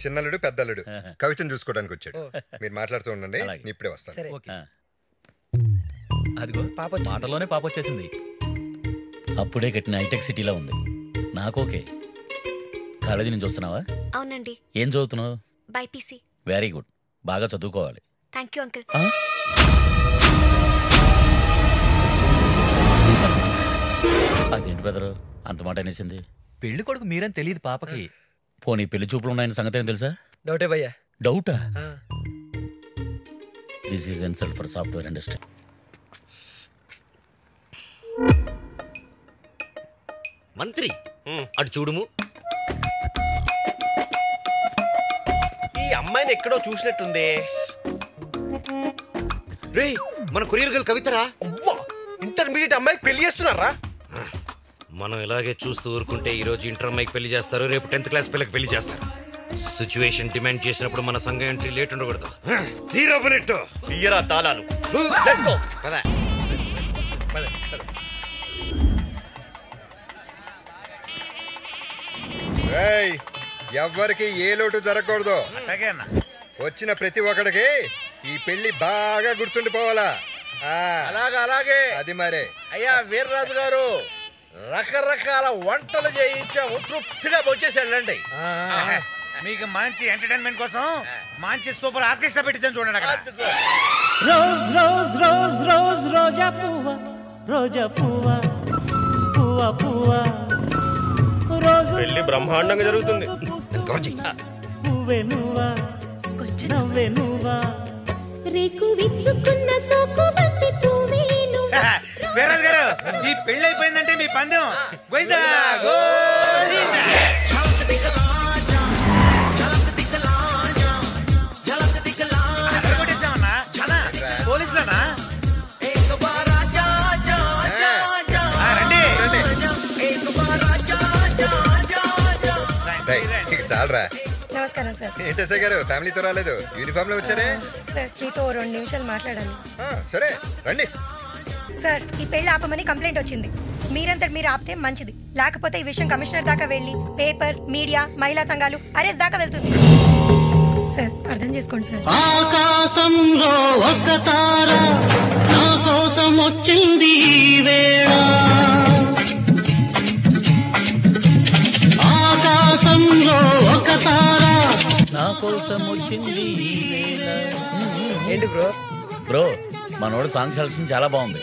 చిన్నల్లుడు పెద్దల్లుడు కవితను చూసుకోవడానికి వచ్చాడు. మీరు మాట్లాడుతూ ఉండండి, నేను ఇప్పుడే వస్తాను. అదిగో మాటలోనే పాప వచ్చేసింది. అప్పుడే కట్టిన హైటెక్ సిటీలో ఉంది. నాకోకే. కాలేజీ నుంచి వస్తున్నావా? అవునండి. ఏం చదువుతున్నావు? బైపీసీ. వెరీ గుడ్, బాగా చదువుకోవాలి. Thank you uncle. అదేంటి బ్రదరు అంత మాట అనేసింది? పెళ్లి కొడుకు మీరని తెలియదు పాపకి. పోనీ పెళ్లి చూపులు ఉన్నాయని సంగతి ఏం తెలుసా? డౌటే భయ్యా. డౌటా? This is insult for software industry. మంత్రి అటు చూడుము. ఈ అమ్మాయిని ఎక్కడో చూసినట్టుంది. రే మన కొరియర్ గర్ల్ కవితరా? ఇంటర్మీడియట్ అమ్మాయికి పెళ్లి చేస్తున్నారా? మనం ఇలాగే చూస్తూ ఊరుకుంటే ఈ రోజు ఇంటర్ అమ్మాయికి పెళ్లి చేస్తారు, రేపు 10th క్లాస్ పిల్లకి పెళ్లి చేస్తారు. సిచ్యువేషన్ డిమాండ్ చేసినప్పుడు మన సంఘం ఎంట్రీ లేట్ ఉండకూడదు. తీరబునెట్టు తీయరా తాళాలు. ఎవ్వరికి ఏ లోటు జరగకూడదు. వచ్చిన ప్రతి ఒక్కడికి ఈ పెళ్లి బాగా గుర్తుండిపోవాలా? అలాగే అది మరే. అయ్యా వీర్రాజు గారు, రకరకాల వంటలు చేయించాము, తృప్తిగా వచ్చేసాడండి. మీకు మంచి ఎంటర్టైన్మెంట్ కోసం మంచి సూపర్ ఆర్కెస్ట్రా పెట్టించాను చూడండి అక్కడ. రోజ్ రోజ్ రోజ్ రోజ్ రోజా పువ్వా, రోజా పువ్వా, పువ్వా పువ్వా, రోజు పెళ్లి బ్రహ్మాండంగా జరుగుతుంది. పువ్వే నువ్వా, నవ్వే నువ్వా, రేకు విచ్చుకున్న సోకు బంతి పువ్వే నువ్వా. వీర్రాజు గారు, ఈ పెళ్లి అయిపోయిందంటే మీ పందెం గోయిందా గోయిందా. పోలీసులనా? చాలరా. నమస్కారం సార్. ఏంటి ఎస్ఐ గారు ఫ్యామిలీతో రాలేదు, యూనిఫామ్ లో వచ్చారే? సార్ మీతో 2 నిమిషాలు మాట్లాడాలి. సరే రండి. సార్ ఈ పెళ్లి ఆపమని కంప్లైంట్ వచ్చింది. మీరంతటి మీరు ఆపితే మంచిది, లేకపోతే ఈ విషయం కమిషనర్ దాకా వెళ్ళి పేపర్, మీడియా, మహిళా సంఘాలు అరెస్ట్ దాకా వెళ్తుంది. సార్ అర్థం చేసుకోండి సార్. ఆకాశంలో ఒక తార నా కోసం వచ్చింది వేళ, ఆకాశంలో ఒక తార నా కోసం వచ్చింది వేళ. ఏంటి బ్రో? బ్రో మనోడు సాంగ్ సెలక్షన్ చాలా బాగుంది.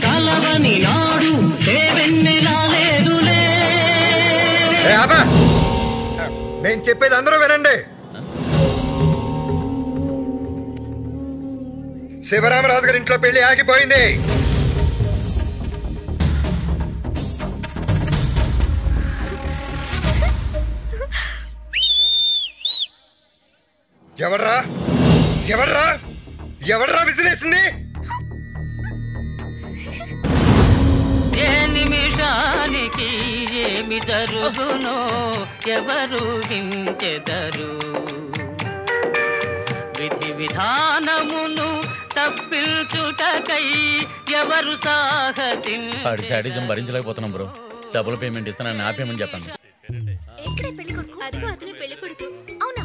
కలవని నాడు నేను చెప్పేది అందరూ వినండి. శివరామరాజు గారి ఇంట్లో పెళ్లి ఆగిపోయింది. ఎవర్రా ఎవర్రా ఎవర్రా విసిరేసింది? ఏ నిమిషానికి ఏమి జరుగునో ఎవరు వించెదరు, విధి విధానమును తప్పించుటకై ఎవరు ఆడి శాడిజం భరించలేకపోతున్నాం బ్రో. డబుల్ పేమెంట్ ఇస్తానని నా పేమెంట్ చెప్పండి. ఎక్కడ పెళ్లి కొడుకు? అదిగో అతనే పెళ్లి కొడుకు. అవునా?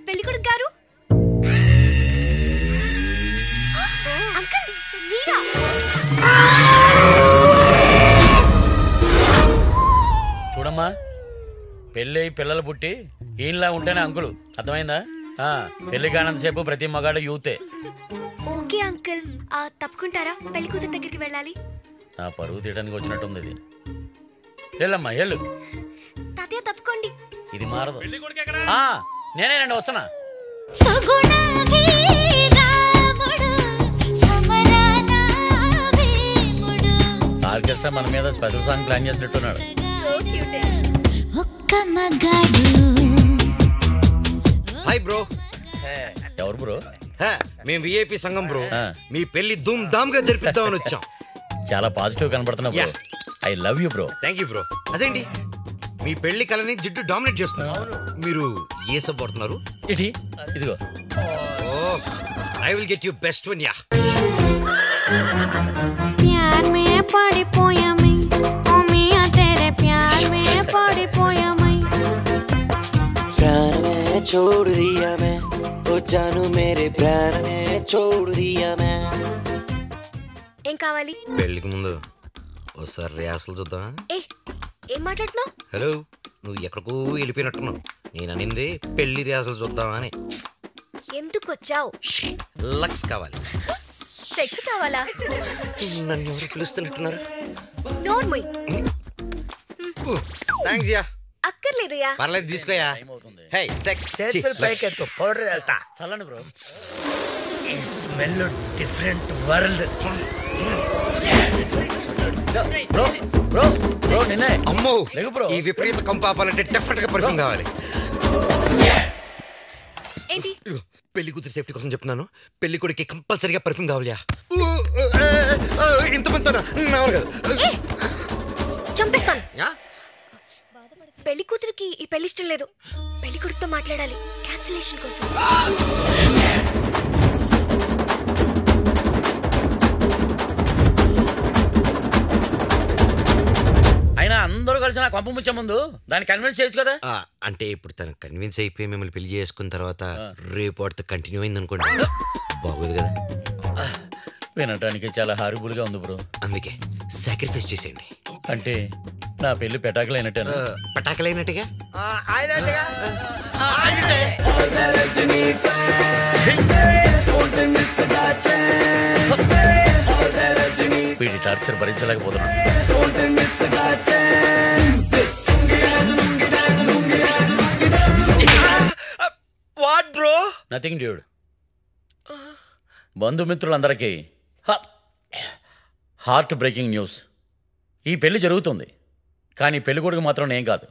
పెళ్లి కొడుకు గారు, అంకుల్ మీరా? చూడమ్మా, పెళ్ళి పిల్లలు పుట్టి ఈయనలా ఉంటేనే అంకులు, అర్థమైందా? పెళ్లి కానంతసేపు ప్రతి మగాడు యూతే. Okay uncle, తప్పుకుంటారా? పెళ్లి కూతురు దగ్గరికి వెళ్ళాలి. నా పరువు తీయడానికి వచ్చినట్టుంది ఇది. వెళ్ళమ్మా వెళ్ళు. తాతయ్య తప్పుకోండి. ఇది మారదు. నేనేనండి వస్తున్నా. ఆర్కెస్ట్రా మన మీద స్పెషల్ సాంగ్ ప్లాన్ చేసినట్టున్నాడు. Hi bro. ఎవరు బ్రో? మేము విఐపి సంఘం బ్రో. మీ పెళ్లి ధూమ్ ధామ్ గా జరిపిద్దామని వచ్చాం. చాలా పాజిటివ్ కనబడుతున్నా bro. I love you bro. Thank you bro. అదేంటి మీ పెళ్లి కళని జిడ్డు డామినేట్ చేస్తున్నారు. మీరు ఏ సబ్ పడుతున్నారు? ఇదిగో. I will get you best one. యా ప్యార్ మే పడిపోయాం. छोड़ दिया मैं ओ जानू मेरे प्यार ने छोड़ दिया मैं ఏం కావాలి? పెళ్ళికి ముందు ఓసారి రిహార్సల్ చూద్దాం. ఏం మాట్లాడుతున్నావు? హలో, నువ్వు ఎక్కడికో వెళ్ళిపోయినట్టున్నావు. నేను అనింది పెళ్లి రిహార్సల్ చూద్దామని. ఎందుకు వచ్చావు? లక్స్ కావాలి. సెక్స్ కావాలా? నన్ను ఎవరు పిలుస్తున్నట్టున్నారు? నోర్మోయ్. Thanks yeah. అక్కర్లేదయ్యా. పర్లేదు తీసుకోయా. హే సెక్స్ చేతులు పైకెత్తు, పౌడర్ వెళ్తా. చల్లండి బ్రో. ఈ smell different world. Bro bro bro నిన్నే. అమ్మో లేకు బ్రో. ఈ విపరీత కంపాపాలంటే డెఫినెట్ గా పర్ఫ్యూమ్ కావాలి. ఏంటి? పెళ్లి కూతురు సేఫ్టీ కోసం చెప్తున్నాను. పెళ్లి కొడుకు కంపల్సరీగా పర్ఫ్యూమ్ కావాలియా. ఇంత మంది చంపేస్తాను. పెళ్లి కూతురికి ఈ పెళ్లి ఇష్టం లేదు. పెళ్లి కొడుకుతో మాట్లాడాలి క్యాన్సిలేషన్ కోసం. అయినా అందరూ కలిసి నా కొంప ముచ్చే ముందు దాన్ని కన్విన్స్ చేయొచ్చు కదా. అంటే ఇప్పుడు తను కన్విన్స్ అయిపోయి మిమ్మల్ని పెళ్లి చేసుకున్న తర్వాత రేపు వాడితో కంటిన్యూ అయింది అనుకోండి, బాగోదు కదా. వినటానికి చాలా హారిబుల్ గా ఉంది బ్రో. అందుకే సాక్రిఫైస్ చేసేయండి. అంటే నా పెళ్లి పెటాకులైనట్టేనా? పటాకులైనట్టుగా వీడి టార్చర్ భరించలేకపోతున్నాను. What bro? Nothing dude. బంధుమిత్రులందరికీ హార్ట్ బ్రేకింగ్ న్యూస్. ఈ పెళ్లి జరుగుతుంది, కానీ పెళ్లి కొడుకు మాత్రం నేను కాదు.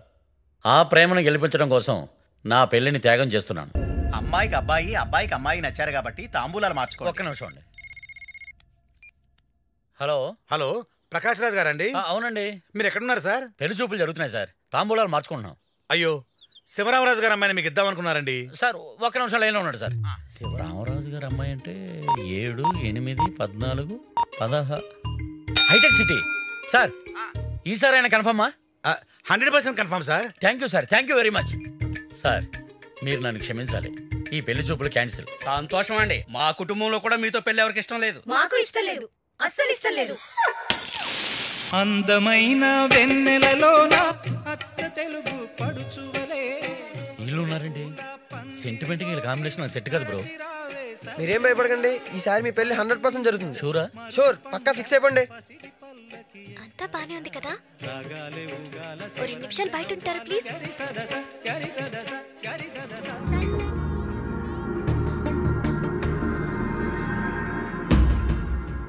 ఆ ప్రేమను గెలిపించడం కోసం నా పెళ్లిని త్యాగం చేస్తున్నాను. అమ్మాయికి అబ్బాయి, అబ్బాయికి అమ్మాయి నచ్చారు కాబట్టి తాంబూలాలు మార్చుకో. ఒక్క నిమిషం అండి. హలో హలో, ప్రకాష్ రాజ్ గారండి? అవునండి. మీరు ఎక్కడున్నారు సార్? పెళ్లి చూపులు జరుగుతున్నాయి సార్. తాంబూలాలు మార్చుకుంటున్నాం. అయ్యో, శివరామరాజు గారు అమ్మాయిని మీకు ఇద్దామనుకున్నారండి. సార్ ఒక్క నిమిషం లైన్లో ఉన్నాడు సార్. శివరామరాజు గారు అమ్మాయి అంటే 7, 8, 14, 16 హైటెక్ సిటీ. సార్ ఈసారి ఆయన కన్ఫర్మా? 100% confirm sir. Thank you sir, thank you very much. Sir మీరు నన్ను క్షమించాలి. ఈ పెళ్లి చూపులు క్యాన్సిల్. సంతోషం అండి. మా కుటుంబంలో కూడా మీతో పెళ్లి ఎవరికి ఇష్టం లేదు. మాకు ఇష్టం లేదు, అస్సలు ఇష్టం లేదు. అందమైన వెన్నెలలోన అచ్చ తెలుగు పడుచువలే. వీళ్ళు ఉన్నారండి. సెంటిమెంట్కి వీళ్ళ కాంబినేషన్ సెట్ కాదు బ్రో. మీరేం భయపడకండి, ఈసారి మీ పెళ్లి 100% జరుగుతుంది. షూరా? షూర్, పక్కా ఫిక్స్ అయిపోండి. అంతా బానే ఉంది కదా? ఓ 2 నిమిషాలు బయట ఉంటారా ప్లీజ్?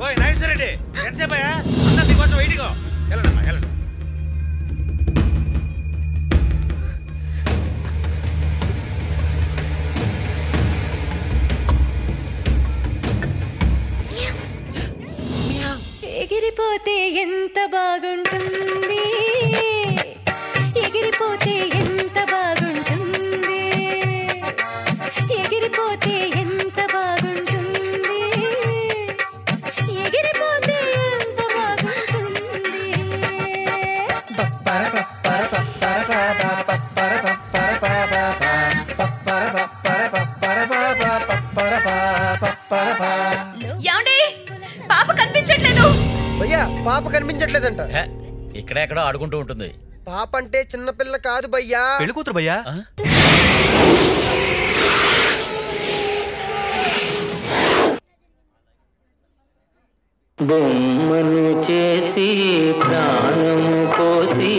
ఓయ్ నాగేశ్వర రెడ్డి, ఎంతసేపు అయ్యా? అన్న నీకోసం వెయిటింగ్. వెళ్ళండమ్మా, వెళ్ళండి. ఎగిరిపోతే ఎంత బాగుంటుంది, ఎగిరిపోతే ఎంత బాగుంటుంది, ఎగిరిపోతే ఎంత బాగుంటుంది, ఎగిరిపోతే ఎంత బాగుంటుంది. ఏమండి, పాప కనిపించట్లేదు. భయ్యా, పాప కనిపించట్లేదంట. ఇక్కడెక్కడో ఆడుకుంటూ ఉంటుంది. పాప అంటే చిన్నపిల్ల కాదు భయ్యా, పెళ్లి కూతురు భయ్యా. బొమ్మను చేసి ప్రాణము పోసి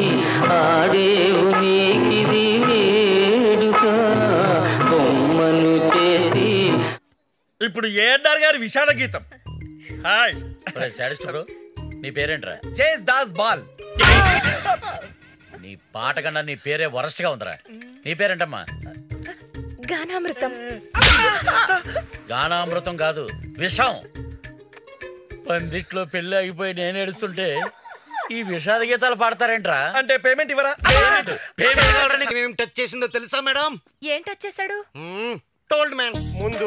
ఆడేవు నీకిది వేడుక. బొమ్మను చేసి ఇప్పుడు ఏఎన్ఆర్ గారి విషాద గీతం. హాయ్ సాడిస్ట్ బ్రో, నీ పేరేంట్రా? చేస్ దాస్ బాల్. నీ పాట కన్నా నీ పేరే వరస్ట్ గా ఉందిరా. నీ పేరేంటమ్మా? గానామృతం. గానామృతం కాదు, విషం. పందిట్లో పెళ్లి ఆగిపోయి నేను ఏడుస్తుంటే ఈ విషాద గీతాలు పాడతారేంట్రా? అంటే పేమెంట్ ఇవ్వరా? ఏం టచ్ చేసిందో తెలుసా మేడం? ఏం టచ్ చేశాడు? Told man. ముందు